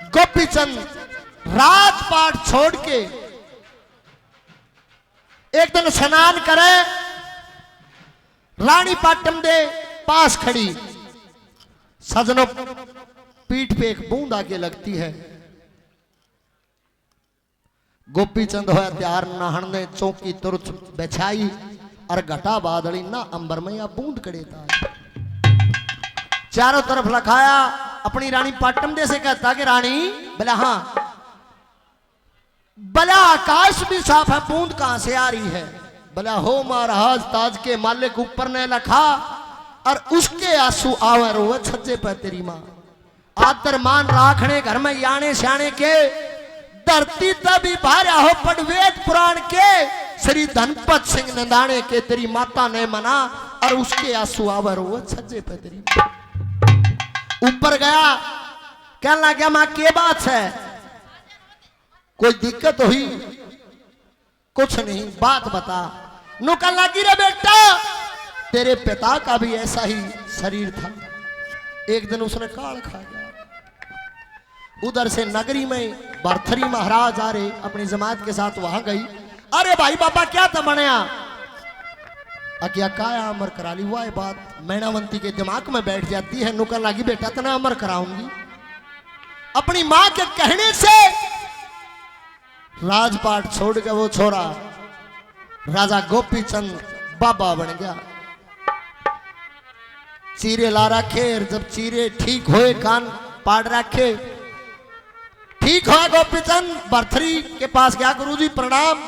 गोपीचंद राजपाट छोड़ के एक दिन स्नान करे, रानी पाटम दे पास खड़ी, सजनों पीठ पे एक बूंद आके लगती है। गोपीचंद होया त्यार नहान ने चौकी तुरच बिछाई और घटा बादली ना अंबर में या बूंद कड़े था, चारों तरफ लखाया। अपनी रानी पाटम दे से कहता कि रानी, बोला हाँ, भला आकाश भी साफ है, बूंद कहां से आ रही है? भला हो महाराज, ताज के मालिक ऊपर ने लखा और उसके आंसू आवर हुए छज्जे पे तेरी मां। आदर मान राखने घर में याने श्याने के, धरती तभी भार्या हो पढ़ वेद पुराण के, श्री धनपत सिंह नंदाने के तेरी माता ने मना और उसके आंसू आवर हुए छज्जे पे तेरी मां। ऊपर गया, कहने लगा मां क्या बात है, कोई दिक्कत हुई? कुछ नहीं, बात बता। नुकल लगी रे बेटा, तेरे पिता का भी ऐसा ही शरीर था, एक दिन उसने काल खा गया। उधर से नगरी में भरथरी महाराज आ रहे अपनी जमात के साथ, वहां गई। अरे भाई बाबा क्या था बनया? अकिया काया अमर करा ली। वह बात मैनावंती के दिमाग में बैठ जाती है। नुकल लगी बेटा तना अमर कराऊंगी। अपनी मां के कहने से राजपाट छोड़ के वो छोरा राजा गोपीचंद बाबा बन गया। चीरे ला रखे, जब चीरे ठीक होए कान पाड़ रखे, ठीक हुआ गोपीचंद भरथरी के पास गया। गुरुजी प्रणाम।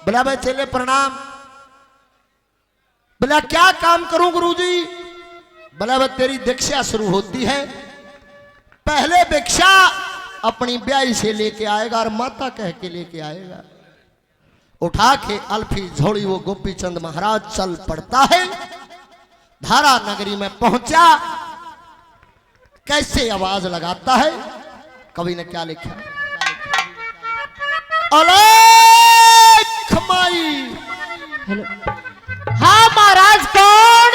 बोला भाई चले प्रणाम। बोला क्या काम करूं गुरुजी? बोला भाई तेरी दीक्षा शुरू होती है, पहले भिक्षा अपनी ब्याही से लेके आएगा और माता कह के लेके आएगा। उठा के अल्फी झोड़ी वो गोपीचंद महाराज चल पड़ता है। धारा नगरी में पहुंचा, कैसे आवाज लगाता है? कवि ने क्या लिखा? अलैख माई। हाँ महाराज कौन?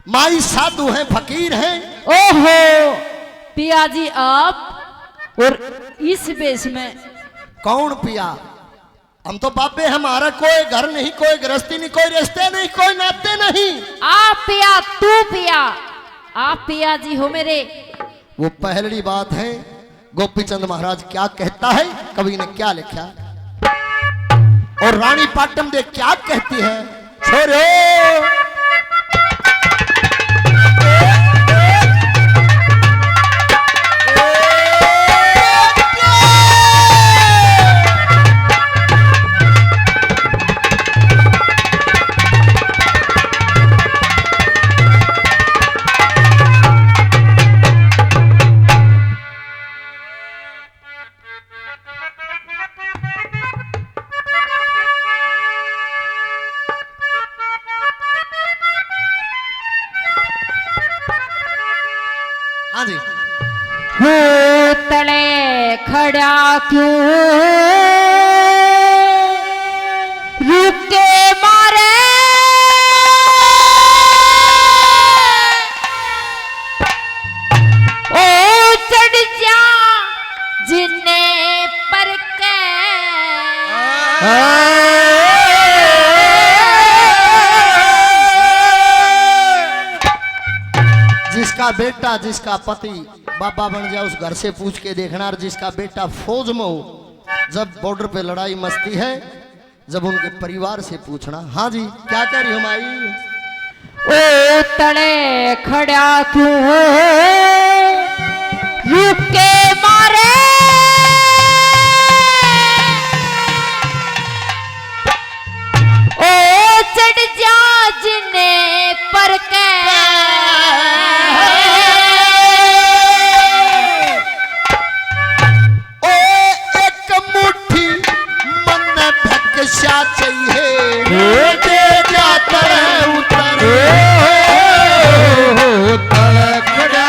माई साधु हैं, फकीर हैं। ओहो पिया जी आप, और इस बेश में? कौन पिया? हम तो बापे, हमारा कोई घर नहीं, कोई गृहस्थी नहीं, कोई रिश्ते नहीं, कोई नाते नहीं। आप पिया, तू पिया, आप पिया जी हो मेरे। वो पहली बात है। गोपीचंद महाराज क्या कहता है? कवि ने क्या लिखा? और रानी पाटम दे क्या कहती है? छोरे तले खड़ा क्यों रुके मारे, ओ चढ़ जा जिन्ने पर के। जिसका बेटा, जिसका पति बाबा बन जाए, उस घर से पूछ के देखना। और जिसका बेटा फौज में हो, जब बॉर्डर पे लड़ाई मस्ती है, जब उनके परिवार से पूछना। हाँ जी क्या कह रही हो माई? ओ तड़े खड़ा क्यों रुके मारे, ओ चढ़ जा जिन्ने पर के। चाहिए दे जाता है उतर खड़ा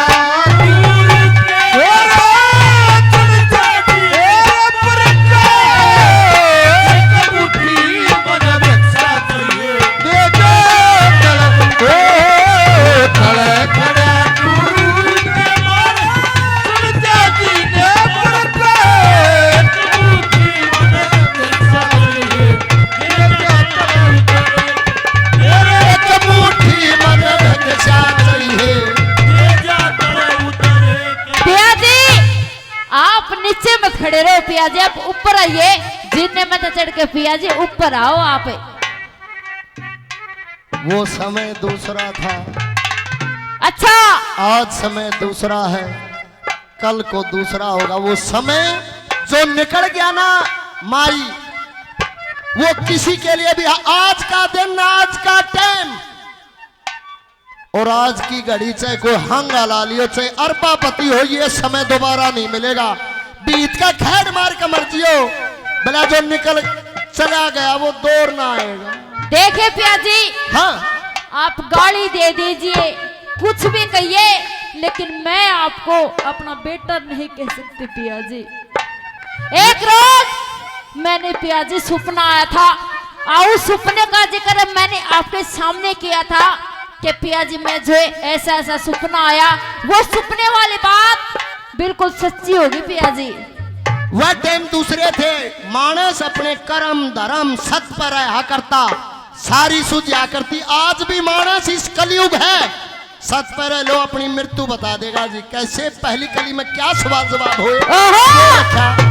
आप नीचे मत खड़े रहो पिया जी, आप ऊपर आइए, जीने में तो चढ़ के पिया जी ऊपर आओ आप। वो समय दूसरा था, अच्छा आज समय दूसरा है, कल को दूसरा होगा। वो समय जो निकल गया ना माई, वो किसी के लिए भी आज का दिन, आज का टाइम और आज की घड़ी, चाहे कोई हंगा ला लियो, चाहे अरबापति हो, ये समय दोबारा नहीं मिलेगा। बीत का खैर मार का मर्जियो, भला जो निकल चला गया वो दौड़ ना आएगा। देखे पिया जी, हाँ आप गाली दे दीजिए, कुछ भी कहिए, लेकिन मैं आपको अपना बेटा नहीं कह सकती पिया जी। एक रोज मैंने पिया जी सपना आया था, और उस सपने का जिक्र मैंने आपके सामने किया था कि पिया जी मैं जो ऐसा ऐसा सपना आया, वो सपने वाली बात बिल्कुल सच्ची होगी पिया जी। वह टाइम दूसरे थे, मानस अपने कर्म धर्म सत पर रहा करता, सारी सुझा करती। आज भी मानस इस कलयुग है, सत पर लो अपनी मृत्यु बता देगा जी। कैसे पहली कली में क्या सवाल जवाब हुए, हाँ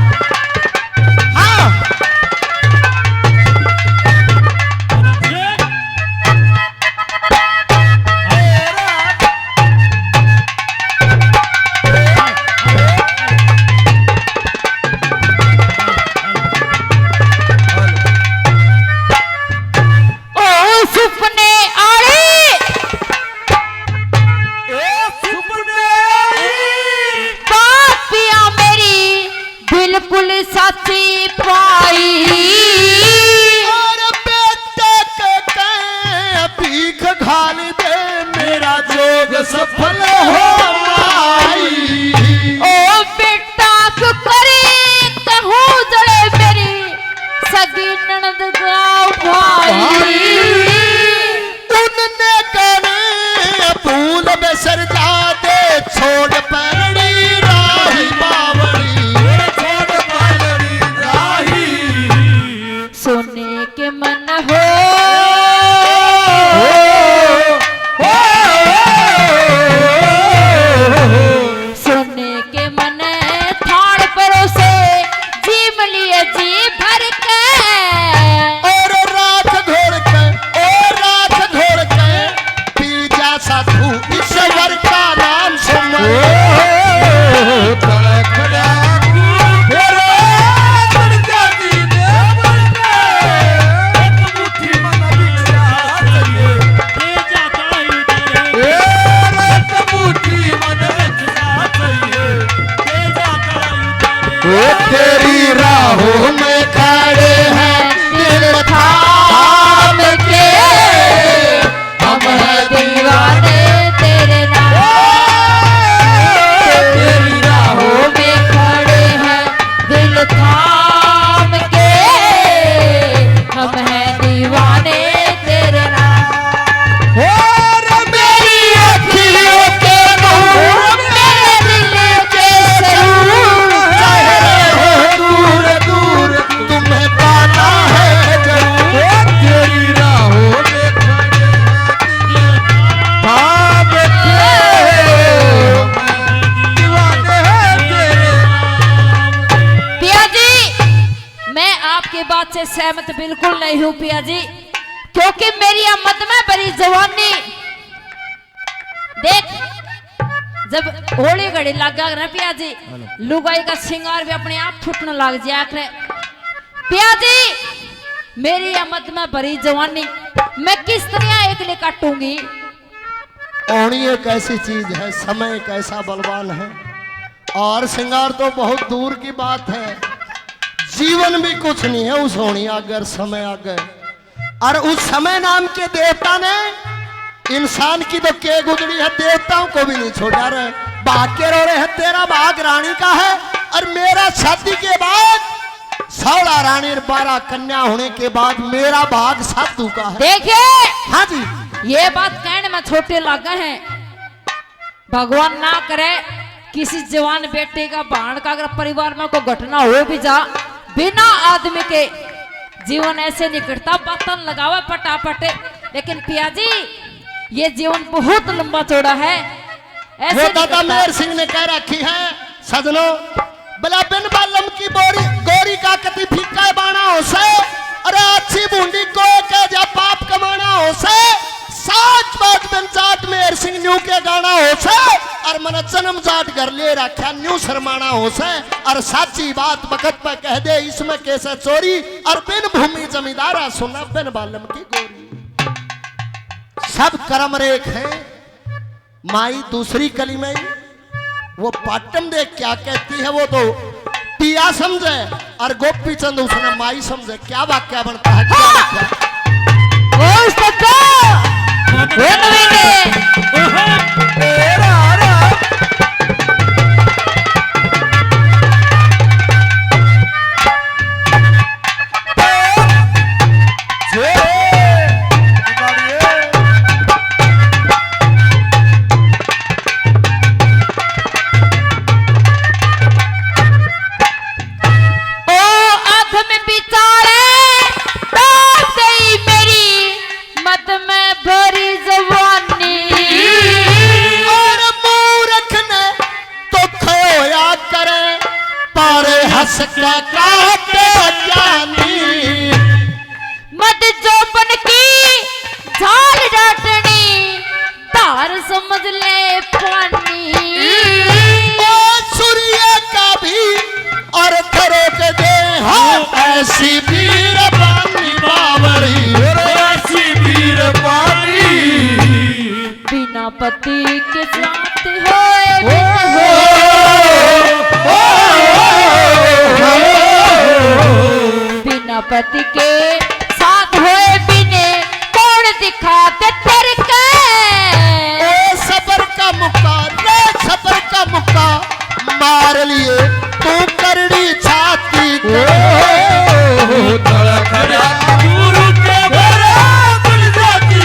साथी पाई, और बेटे के भीख घाल दे, मेरा जोग सफल हो माई। ओ बेटा को करे कहूँ जड़े मेरी सगी ननद गाँव भाई, उनने करे फूल बेसर जाते, छोड़ पैरड़ी राही बावड़ी, सोने के मन हो, सोने के मन थाड़ परोसे, जीव लिए जी भर के, और राख घोड़ के, और राख घोड़ के पी जा साधु ईश्वर का नाम सुन। तेरी राहों में खड़े हैं दिल थाम के, हम है दीवाने तेरे नाम, तेरी राहों में खड़े हैं दिल थाम के, हम है दीवाने तेरे नाम। और मेरी अखियों के नूर, मेरे दिल के सरूर, दूर दूर तुम्हें पाना है जरूर। तेरी राहों में पिया जी मैं आपकी बात से सहमत बिल्कुल नहीं हूँ पिया जी, क्योंकि मेरी अमद में बड़ी जवानी देख, जब होली घड़ी लग गया ना पिया जी, लुगाई का श्रृंगार भी अपने आप छूटने लग जाया करे। पिया जी मेरी अमद में बड़ी जवानी, मैं किस तरह एकले काटूंगी। ओणी एक ऐसी चीज है, समय एक ऐसा बलवान है, और श्रृंगार तो बहुत दूर की बात है, जीवन भी कुछ नहीं है उस होनी अगर समय आ गए। और उस समय नाम के देवता ने इंसान की तो के गुजरी है, देवताओं को भी नहीं छोड़ा रहे। भाग के रो रहे हैं, तेरा भाग रानी का है, और मेरा शादी के बाद 16 रानी और 12 कन्या होने के बाद मेरा भाग साधु का है। देखिए हाँ जी, ये बात कहने में छोटे लगे हैं, भगवान ना करे किसी जवान बेटे का बाण का अगर परिवार में कोई घटना हो भी जा, बिना आदमी के जीवन ऐसे नहीं कटता, बतन लगावा पटापटे। लेकिन पिया जी ये जीवन बहुत लंबा चौड़ा है, ऐसे वो नहीं दादा कटता। मेहर सिंह ने कह रखी है, सजनों बला बिन बालम की बोरी गोरी का कति फीका बाना हो से, अरे अच्छी बूंदी को के जा पाप कमाना हो से, साच बात बिन जाट में सिंह न्यू के गाना हो से, और मन जन्म जाट घर ले रखा न्यू शर्माना हो से, और साची बात वक्त पे कह दे इसमें कैसे चोरी, और बिन भूमि जमींदारा सुना बिन बालम की गोरी। सब कर्म रेख है। माई दूसरी कली में वो पाटम देख क्या कहती है, वो तो पिया समझे और गोपी चंद उसने माई समझे। क्या वाक्य बनता है, क्या वाक्य? मत जोबन की झाल डाटनी धार समझ ले पानी, सूर्य का भी अर्थ रोक दे हो ऐसी वीर पानी बावरी, ऐसी वीर पानी बिना पति के साथ होए बिना पति के साथ होए बिने कौन दिखाते तेरे के, सबर का मुक्का रे सबर का मुक्का मार लिए तू करड़ी छाती के, गुरु के बराबर जाती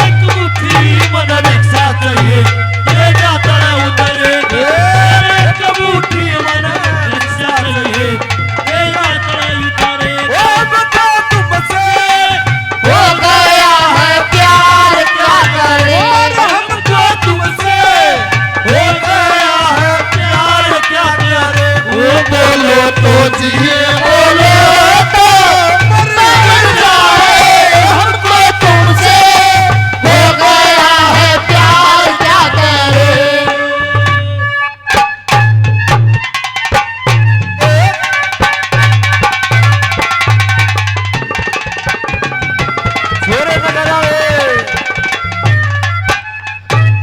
एक मुट्ठी मन रिक्शा चाहिए, ये जाता उतरे एक मुट्ठी मन रिक्शा चाहिए, ये जाता उतरे। ओ बता तुमसे हो गया है प्यार क्या करे, हमको तुमसे हो गया है प्यार क्या करे, वो बोलो तो जिए बोलो तो मर जाए, हमको तुमसे हो गया है प्यार क्या करे।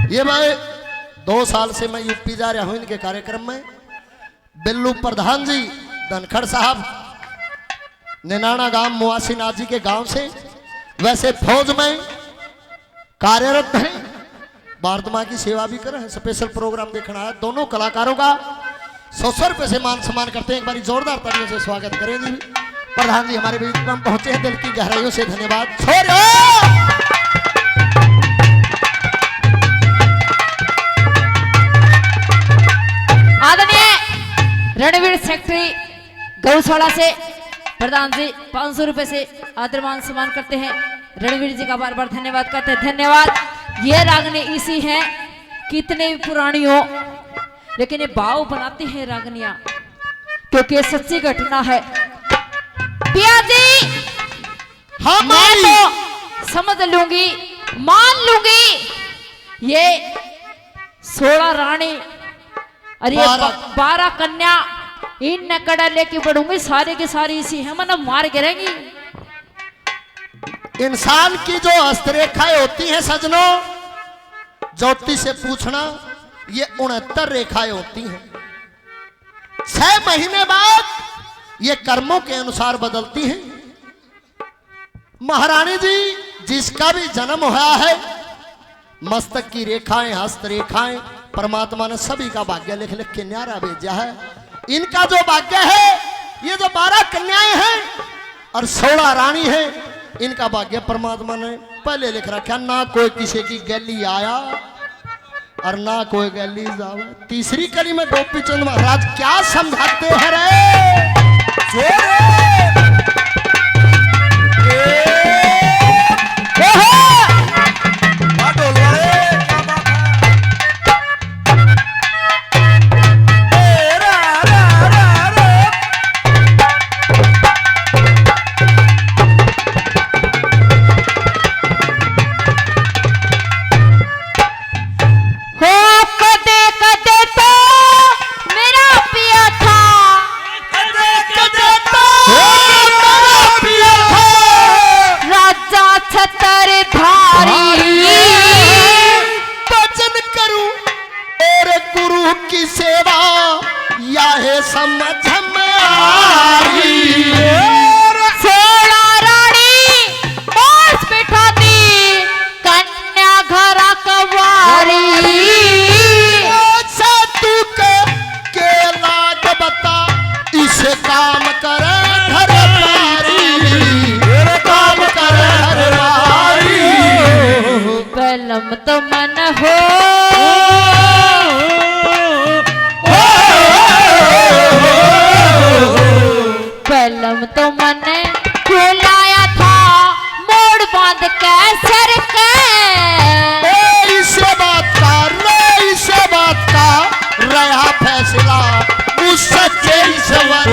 ये मैं 2 साल से मैं यूपी जा रहा हूं इनके कार्यक्रम में। बिल्लू प्रधान जी धनखड़ साहब निनाना गांव मुआसीनाथ जी के गांव से, वैसे फौज में कार्यरत हैं, भारत मां की सेवा भी कर रहे हैं, स्पेशल प्रोग्राम देखना है। दोनों कलाकारों का 100 रुपए से मान सम्मान करते हैं। एक बार जोरदार तालियों से स्वागत करें जी। प्रधान जी हमारे बीच में पहुंचे हैं, दिल की गहराइयों से धन्यवाद। आदरणीय रणवीर सेक्रेटरी गौशाला से प्रधान जी 500 रुपए से आदर मान सम्मान करते हैं। रणवीर जी का बार बार धन्यवाद करते हैं। धन्यवाद। ये रागनी इसी हैं, कितने भी पुरानी हो लेकिन ये भाव बनाती हैं रागनियां, क्योंकि ये सच्ची घटना है। पिया जी मैं तो समझ लूंगी, मान लूंगी, ये 16 रानी और ये 12 कन्या, इन नकड़ा लेके बढ़ूंगी, सारे के सारी इसी है, मतलब मार गिरेंगी। इंसान की जो हस्तरेखाएं होती हैं सजनों, ज्योति से पूछना, ये 69 रेखाएं होती हैं। 6 महीने बाद ये कर्मों के अनुसार बदलती हैं। महारानी जी जिसका भी जन्म हुआ है, मस्तक की रेखाएं, हस्त रेखाएं परमात्मा ने सभी का भाग्य लिख लिख के न्यारा भेजा है। इनका जो भाग्य है, ये जो 12 कन्याएं हैं और 16 रानी हैं, इनका भाग्य परमात्मा ने पहले लिख रखा। ना कोई किसी की गली आया और ना कोई गली जावे। तीसरी कली में गोपी चंद महाराज क्या समझाते हैं रे? समझ में आई। सोना रानी मोस बिठा दी कन्या घर कवारी। तू के लाग बता इसे काम करे घर बारी, काम करे घर बारी। बलम तो मन हो बलम तो मन क्यों लाया था मोड़ बांध के सर के। इसे बात का रहा फैसला मुझसे जेल सवार।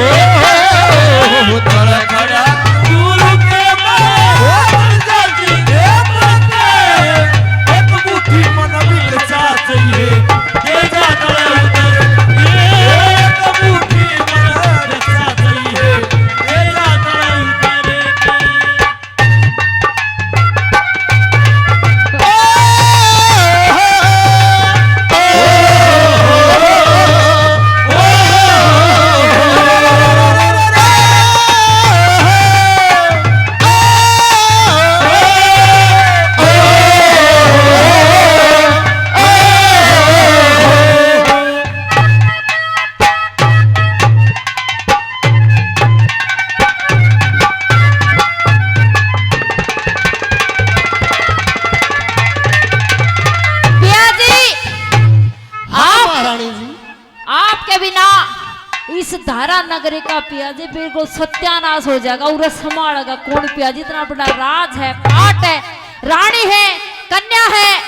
इस धारा नगरी का पियाजी बिल्कुल सत्यानाश हो जाएगा। उरे संभालेगा कौन पियाजी? इतना बड़ा राज है, पाट है, रानी है, कन्या है,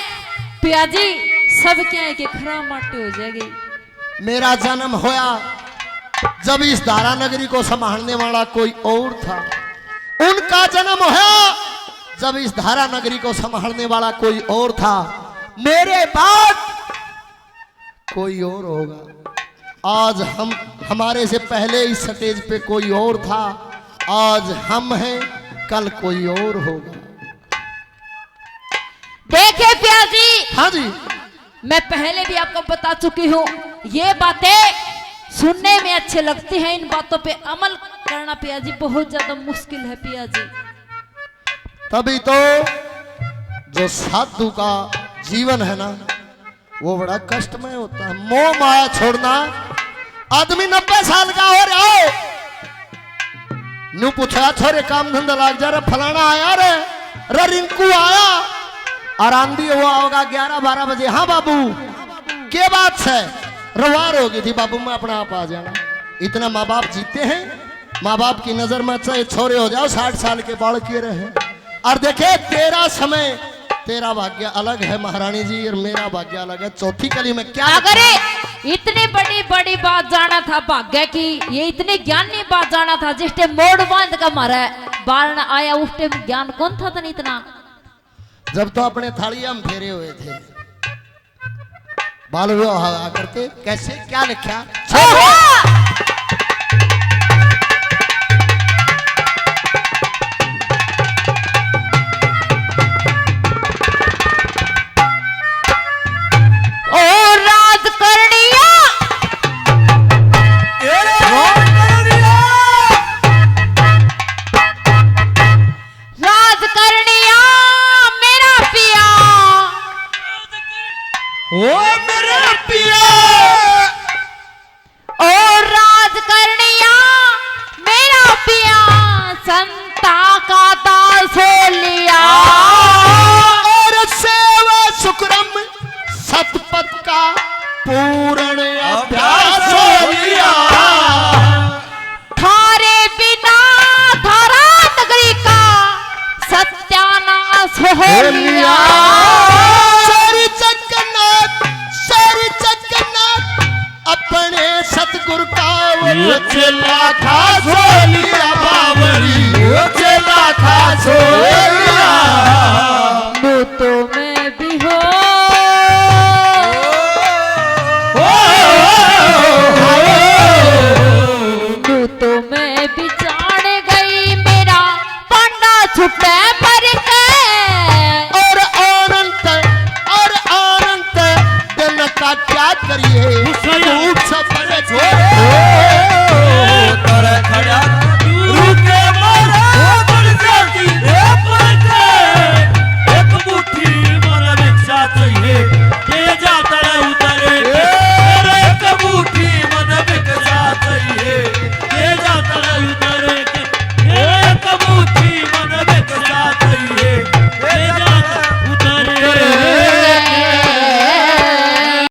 पियाजी सब क्या है कि खरा माटी हो जाएगी। मेरा जन्म होया जब इस धारा नगरी को संभालने वाला कोई और था। उनका जन्म होया जब इस धारा नगरी को संभालने वाला कोई और था। मेरे बाद कोई और होगा। आज हमारे से पहले इस स्टेज पे कोई और था, आज हम हैं, कल कोई और होगा। देखे पियाजी, हाँ जी, मैं पहले भी आपको बता चुकी हूँ, ये बातें सुनने में अच्छे लगती हैं, इन बातों पे अमल करना पियाजी बहुत ज्यादा मुश्किल है पियाजी। तभी तो जो साधु का जीवन है ना वो बड़ा कष्टमय होता है। मोह माया छोड़ना। आदमी 90 साल का हो रहा हो, न्यू पूछा छोरे काम धंधा लाग जा रे, फलाना आया रे रिंकू आया और आंधी हुआ होगा 11-12 बजे। हाँ बाबू क्या बात है? रवार हो गई थी बाबू, मैं अपना आप आ जाना। इतना माँ बाप जीते हैं, माँ बाप की नजर में चाहे छोरे हो जाओ 60 साल के बाढ़ किए रहे। और देखे तेरा समय, तेरा भाग्य अलग है महारानी जी और मेरा भाग्य अलग है। चौथी कली में क्या अगर इतनी बड़ी बात जाना था भाग्य की, ये इतनी ज्ञानी बात जाना था, जिस टाइम मोड़ बांध का मारा बाल आया उस टाइम ज्ञान कौन था तन इतना? जब तो अपने थालिया में फेरे हुए थे बाल विवाह करके। कैसे क्या लिखा? अपने सतगुरु का चेला था सोलिया बावरी, चेला था सोलिया। तो मैं भी हो तो मैं भी जान गई मेरा पंडा छुटे मर के। और अनंत दिन का क्या करिए, सब बड़े छोड़े